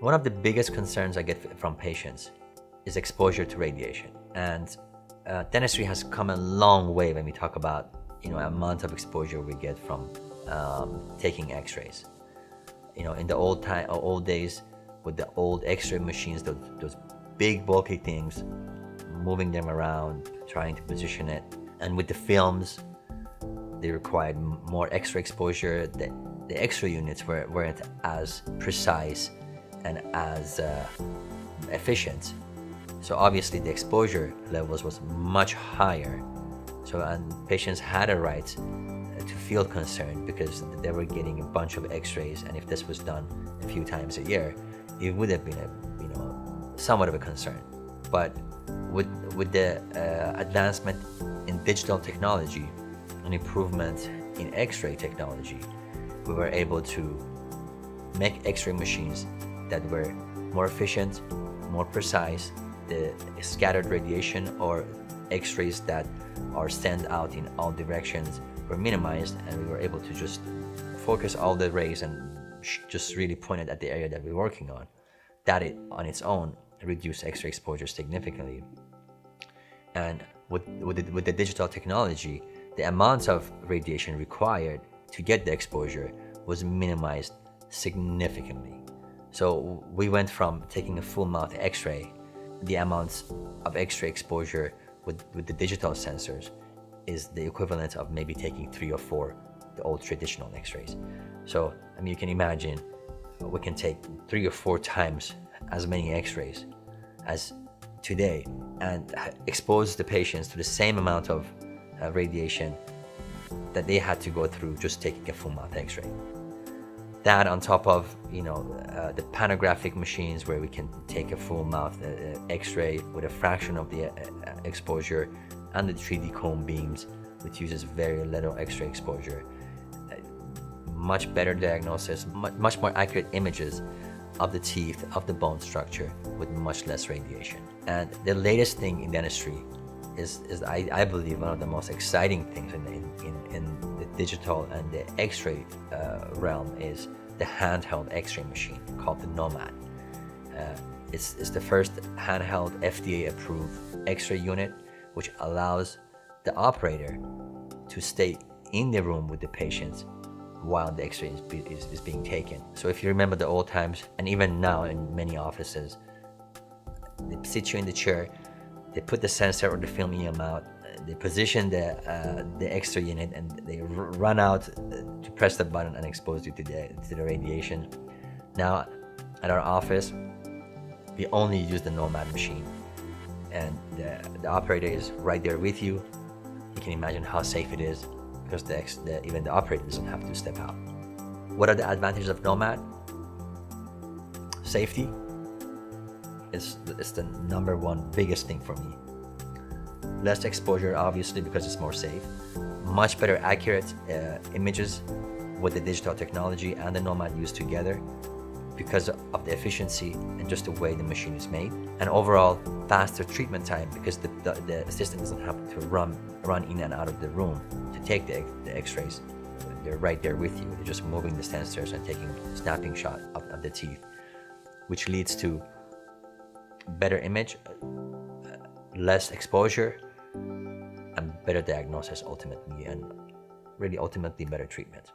One of the biggest concerns I get from patients is exposure to radiation. And dentistry has come a long way when we talk about amount of exposure we get from taking x-rays. In the old days, with the old x-ray machines, those big bulky things, moving them around, trying to position it, and with the films, they required more x-ray exposure. The x-ray units weren't as precise and as efficient. So obviously the exposure levels was much higher. And patients had a right to feel concerned because they were getting a bunch of x-rays, and if this was done a few times a year, it would have been somewhat of a concern. But with the advancement in digital technology and improvement in x-ray technology, we were able to make x-ray machines that were more efficient, more precise. The scattered radiation or x-rays that are sent out in all directions were minimized, and we were able to just focus all the rays and just really point it at the area that we're working on. That on its own reduced x-ray exposure significantly. And with the digital technology, the amounts of radiation required to get the exposure was minimized significantly. So we went from taking a full mouth x-ray, the amounts of x-ray exposure with the digital sensors is the equivalent of maybe taking 3 or 4 the old traditional x-rays. So you can imagine we can take 3 or 4 times as many x-rays as today and expose the patients to the same amount of radiation that they had to go through just taking a full mouth x-ray. That on top of the panographic machines where we can take a full mouth x-ray with a fraction of the exposure, and the 3D cone beams, which uses very little x-ray exposure. Much better diagnosis, much more accurate images of the teeth, of the bone structure with much less radiation. And the latest thing in dentistry is I believe one of the most exciting things in the digital and the x-ray realm is the handheld x-ray machine called the Nomad. It's the first handheld FDA approved x-ray unit, which allows the operator to stay in the room with the patients while the x-ray is being taken. So if you remember the old times, and even now in many offices, they sit you in the chair, they put the sensor or the film in your mouth, they position the x-ray unit, and they run out to press the button and expose you to the radiation. Now at our office, we only use the Nomad machine, and the operator is right there with you. You can imagine how safe it is because even the operator doesn't have to step out. What are the advantages of Nomad? Safety is the number one biggest thing for me. Less exposure, obviously, because it's more safe. Much better accurate images with the digital technology and the Nomad used together because of the efficiency and just the way the machine is made. And overall, faster treatment time because the assistant doesn't have to run in and out of the room to take the x-rays. They're right there with you. They're just moving the sensors and taking a snapping shot of the teeth, which leads to better image, less exposure, and better diagnosis ultimately, and really ultimately better treatment.